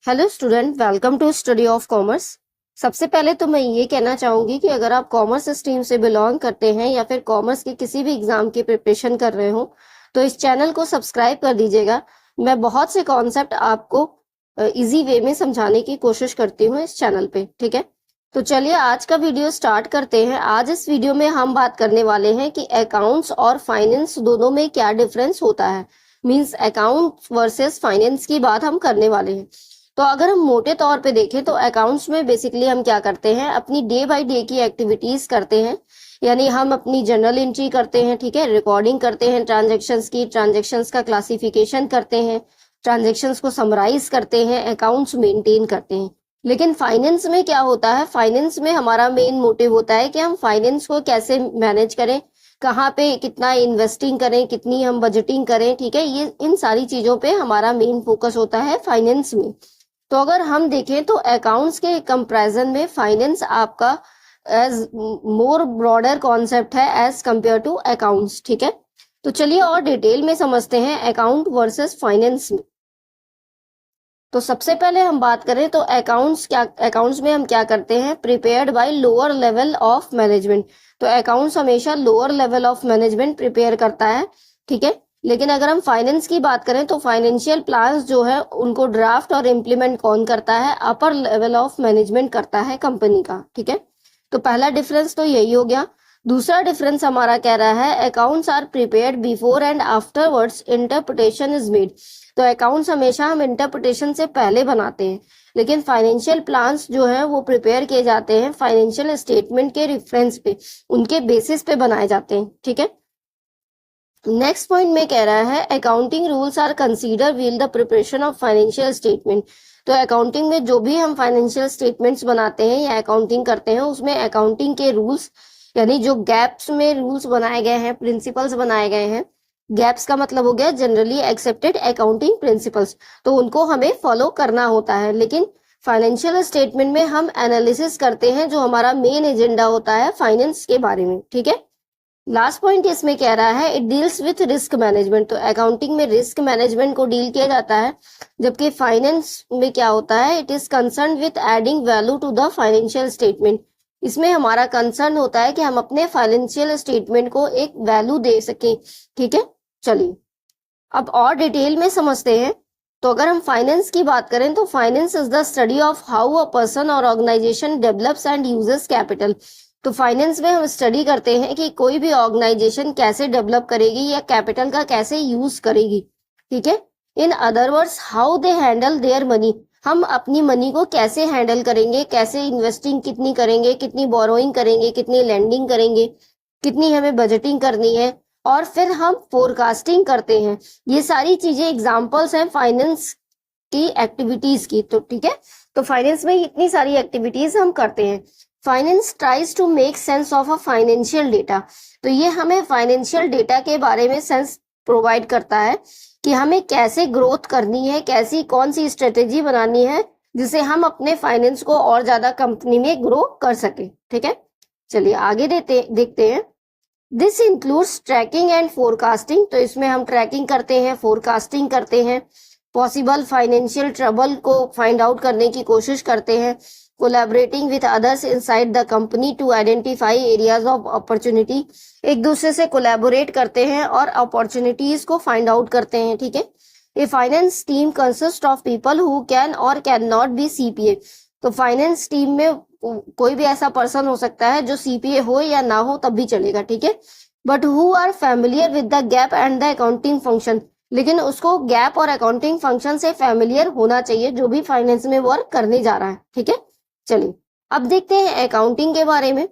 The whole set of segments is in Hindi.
Hello student, welcome to study of commerce. सबसे पहले तो मैं ये कहना चाहूंगी कि अगर आप कॉमर्स स्ट्रीम से बिलोंग करते हैं या फिर कॉमर्स के किसी भी एग्जाम की प्रिपरेशन कर रहे हो तो इस चैनल को सब्सक्राइब कर दीजिएगा। मैं बहुत से कॉन्सेप्ट आपको इजी वे में समझाने की कोशिश करती हूँ इस चैनल पे। ठीक है, तो चलिए आज का वीडियो स्टार्ट करते हैं। आज इस वीडियो में हम बात करने वाले हैं कि अकाउंट्स और फाइनेंस दोनों में क्या डिफरेंस होता है। मींस अकाउंट वर्सेस फाइनेंस की बात हम करने वाले हैं। तो अगर हम मोटे तौर पे देखें तो अकाउंट्स में बेसिकली हम क्या करते हैं, अपनी डे बाय डे की एक्टिविटीज करते हैं। यानी हम अपनी जर्नल एंट्री करते हैं, ठीक है, रिकॉर्डिंग करते हैं ट्रांजैक्शंस की, ट्रांजैक्शंस का क्लासिफिकेशन करते हैं, ट्रांजैक्शंस को समराइज करते हैं, अकाउंट्स मेंटेन करते हैं। लेकिन फाइनेंस में क्या होता है, फाइनेंस में हमारा मेन मोटिव होता है कि हम फाइनेंस को कैसे मैनेज करें, कहाँ पे कितना इन्वेस्टिंग करें, कितनी हम बजटिंग करें। ठीक है, ये इन सारी चीजों पे हमारा मेन फोकस होता है फाइनेंस में। तो अगर हम देखें तो अकाउंट्स के कंपैरिजन में फाइनेंस आपका एज मोर ब्रॉडर कॉन्सेप्ट है एज कंपेयर टू अकाउंट्स। ठीक है, तो चलिए और डिटेल में समझते हैं अकाउंट वर्सेस फाइनेंस में। तो सबसे पहले हम बात करें तो अकाउंट्स में हम क्या करते हैं, prepared by lower level of management. तो अकाउंट्स हमेशा lower level of management prepare करता है। ठीक है, लेकिन अगर हम फाइनेंस की बात करें तो फाइनेंशियल प्लान्स जो है उनको ड्राफ्ट और इम्प्लीमेंट कौन करता है, अपर लेवल ऑफ मैनेजमेंट करता है कंपनी का। ठीक है, तो पहला डिफरेंस तो यही हो गया। दूसरा डिफरेंस हमारा कह रहा है accounts are prepared before and afterwards interpretation is made. तो अकाउंट्स हमेशा हम इंटरप्रिटेशन से पहले बनाते हैं, लेकिन फाइनेंशियल प्लान्स जो है वो प्रिपेयर किए जाते हैं फाइनेंशियल स्टेटमेंट के रेफरेंस पे, उनके बेसिस पे बनाए जाते हैं। ठीक है, नेक्स्ट पॉइंट में कह रहा है accounting rules are consider while the preparation of financial statement. तो अकाउंटिंग में जो भी हम फाइनेंशियल स्टेटमेंट्स बनाते हैं या अकाउंटिंग करते हैं उसमें अकाउंटिंग के रूल्स, यानी जो गैप्स में रूल्स बनाए गए हैं, प्रिंसिपल्स बनाए गए हैं। गैप्स का मतलब हो गया जनरली एक्सेप्टेड अकाउंटिंग प्रिंसिपल्स, तो उनको हमें फॉलो करना होता है। लेकिन फाइनेंशियल स्टेटमेंट में हम एनालिसिस करते हैं, जो हमारा मेन एजेंडा होता है फाइनेंस के बारे में। ठीक है, लास्ट पॉइंट इसमें कह रहा है it deals with risk management. तो अकाउंटिंग में रिस्क मैनेजमेंट को डील किया जाता है, जबकि फाइनेंस में क्या होता है, it is concern with adding value to the financial statement. इसमें हमारा कंसर्न होता है कि हम अपने फाइनेंशियल स्टेटमेंट को एक वैल्यू दे सकें। ठीक है, चलिए अब और डिटेल में समझते हैं। तो अगर हम फाइनेंस की बात करें तो finance is the study of how a person और organization develops and uses capital. तो फाइनेंस में हम स्टडी करते हैं कि कोई भी ऑर्गेनाइजेशन कैसे डेवलप करेगी या कैपिटल का कैसे यूज करेगी। ठीक है, in other words how they handle their money. हम अपनी मनी को कैसे हैंडल करेंगे, कैसे इन्वेस्टिंग कितनी करेंगे, कितनी बोरोइंग करेंगे, कितनी लेंडिंग करेंगे, कितनी हमें बजटिंग करनी है, और फिर हम फोरकास्टिंग करते हैं। ये सारी चीजें एग्जांपल्स हैं फाइनेंस की एक्टिविटीज की। तो ठीक है, तो फाइनेंस में इतनी सारी एक्टिविटीज हम करते हैं। Finance tries to make sense of a financial data. तो ये हमें फाइनेंशियल डेटा के बारे में सेंस प्रोवाइड करता है कि हमें कैसे ग्रोथ करनी है, कैसी कौन सी स्ट्रेटेजी बनानी है जिससे हम अपने फाइनेंस को और ज्यादा कंपनी में ग्रो कर सके। ठीक है, चलिए आगे देखते हैं। This includes tracking and forecasting. तो इसमें हम ट्रैकिंग करते हैं, फोरकास्टिंग करते हैं, पॉसिबल फाइनेंशियल ट्रबल को फाइंड आउट करने की कोशिश करते हैं, collaborating with others inside the company to identify areas of opportunity. एक दूसरे से कोलैबोरेट करते हैं और अपॉर्चुनिटीज को फाइंड आउट करते हैं। ठीक है, a finance team consist of people who can और कैन नॉट बी सीपीए। तो फाइनेंस टीम में कोई भी ऐसा पर्सन हो सकता है जो सीपीए हो या ना हो तब भी चलेगा। ठीक है, but who are familiar with the gap and the accounting function. लेकिन उसको गैप और अकाउंटिंग फंक्शन से फैमिलियर होना चाहिए जो भी फाइनेंस में वर्क करने जा रहा है। ठीक है, चलिए अब देखते हैं अकाउंटिंग के बारे में।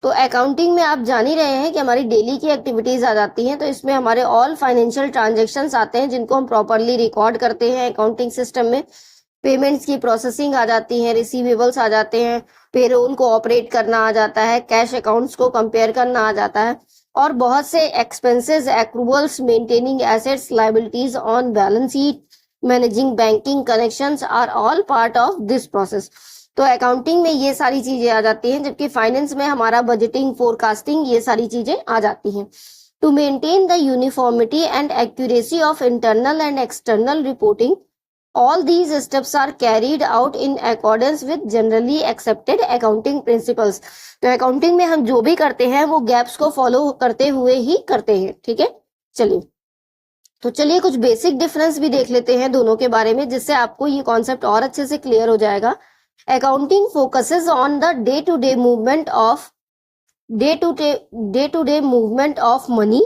तो अकाउंटिंग में आप जान ही रहे हैं कि हमारी डेली की एक्टिविटीज आ जाती हैं। तो इसमें हमारे ऑल फाइनेंशियल ट्रांजैक्शंस आते हैं जिनको हम प्रॉपरली रिकॉर्ड करते हैं अकाउंटिंग सिस्टम में। पेमेंट्स की प्रोसेसिंग आ जाती है, रिसीवेबल्स आ जाते हैं, पेरोल को ऑपरेट करना आ जाता है, कैश अकाउंट्स को कंपेयर करना आ जाता है, और बहुत से expenses, accruals, maintaining assets, liabilities on balance sheet, managing banking connections are all part of this process. तो अकाउंटिंग में ये सारी चीजें आ जाती हैं, जबकि फाइनेंस में हमारा बजटिंग, फोरकास्टिंग, ये सारी चीजें आ जाती हैं। To maintain the uniformity and accuracy of internal and external reporting, All these steps are carried out in accordance with generally accepted accounting principles. तो अकाउंटिंग में हम जो भी करते हैं वो गैप्स को फॉलो करते हुए ही करते हैं, ठीक है। चलिए कुछ बेसिक डिफरेंस भी देख लेते हैं दोनों के बारे में, जिससे आपको ये कॉन्सेप्ट और अच्छे से क्लियर हो जाएगा। Accounting focuses on the day to day movement of money.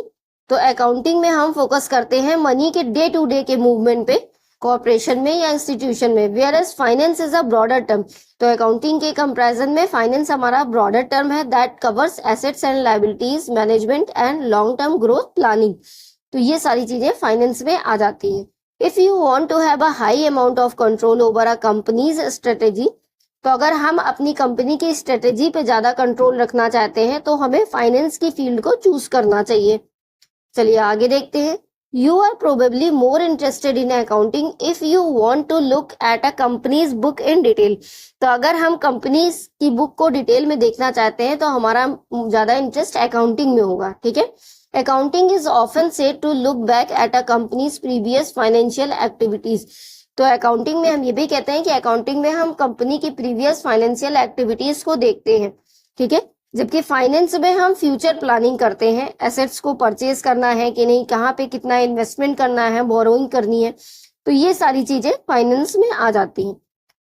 तो अकाउंटिंग में हम फोकस करते हैं मनी के डे टू डे के मूवमेंट पे, कॉर्पोरेशन में या इंस्टीट्यूशन में। Whereas finance is a broader term. तो अकाउंटिंग के कंपैरिजन में फाइनेंस हमारा ब्रॉडर टर्म है, that covers assets and liabilities management and long term growth planning. तो ये सारी चीजें फाइनेंस में आ जाती है। If you want to have a high amount of control over a company's strategy, तो अगर हम अपनी कंपनी की स्ट्रेटेजी पे ज्यादा कंट्रोल रखना चाहते हैं तो हमें फाइनेंस की फील्ड को चूज करना चाहिए। चलिए आगे देखते हैं। You are probably more interested in accounting if you want to look at a company's book in detail. तो अगर हम कंपनीज की बुक को डिटेल में देखना चाहते हैं तो हमारा ज्यादा इंटरेस्ट अकाउंटिंग में होगा, ठीक है। Accounting is often said to look back at a company's previous financial activities. तो अकाउंटिंग में हम ये भी कहते हैं कि अकाउंटिंग में हम कंपनी की प्रीवियस फाइनेंशियल एक्टिविटीज को देखते हैं, ठीक है। जबकि फाइनेंस में हम फ्यूचर प्लानिंग करते हैं, एसेट्स को परचेज करना है कि नहीं, कहाँ पे कितना इन्वेस्टमेंट करना है, बोरोइंग करनी है, तो ये सारी चीजें फाइनेंस में आ जाती हैं।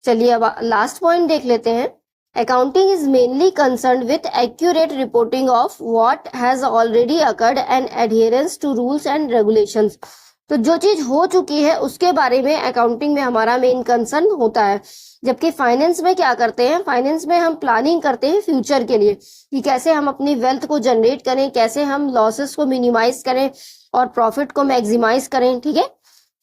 चलिए अब लास्ट पॉइंट देख लेते हैं। Accounting is mainly concerned with accurate reporting of what has already occurred and adherence to rules and regulations. तो जो चीज हो चुकी है उसके बारे में अकाउंटिंग में हमारा मेन कंसर्न होता है। जबकि फाइनेंस में क्या करते हैं, फाइनेंस में हम प्लानिंग करते हैं फ्यूचर के लिए कि कैसे हम अपनी वेल्थ को जनरेट करें, कैसे हम लॉसेस को मिनिमाइज करें और प्रॉफिट को मैक्सिमाइज करें, ठीक है।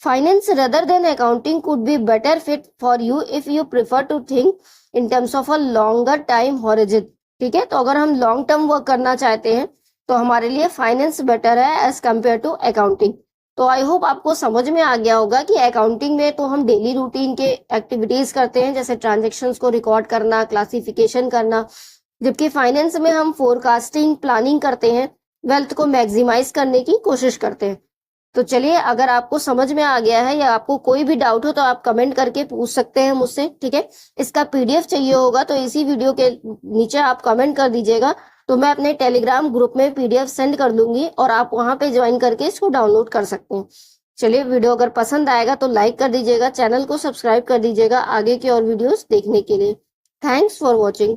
Finance rather than accounting could be better fit for you if you prefer to think in terms of a longer time horizon, ठीक है। तो अगर हम लॉन्ग टर्म वर्क करना चाहते हैं तो हमारे लिए फाइनेंस बेटर है एज कम्पेयर टू अकाउंटिंग। तो आई होप आपको समझ में आ गया होगा कि अकाउंटिंग में तो हम डेली रूटीन के एक्टिविटीज करते हैं, जैसे ट्रांजैक्शंस को रिकॉर्ड करना, क्लासिफिकेशन करना, जबकि फाइनेंस में हम फोरकास्टिंग, प्लानिंग करते हैं, वेल्थ को मैक्सिमाइज करने की कोशिश करते हैं। तो चलिए अगर आपको समझ में आ गया है या आपको कोई भी डाउट हो तो आप कमेंट करके पूछ सकते हैं मुझसे, ठीक है। इसका पीडीएफ चाहिए होगा तो इसी वीडियो के नीचे आप कमेंट कर दीजिएगा, तो मैं अपने टेलीग्राम ग्रुप में पीडीएफ सेंड कर दूंगी और आप वहां पे ज्वाइन करके इसको डाउनलोड कर सकते हैं। चलिए वीडियो अगर पसंद आएगा तो लाइक कर दीजिएगा, चैनल को सब्सक्राइब कर दीजिएगा आगे की और वीडियोस देखने के लिए। Thanks for watching.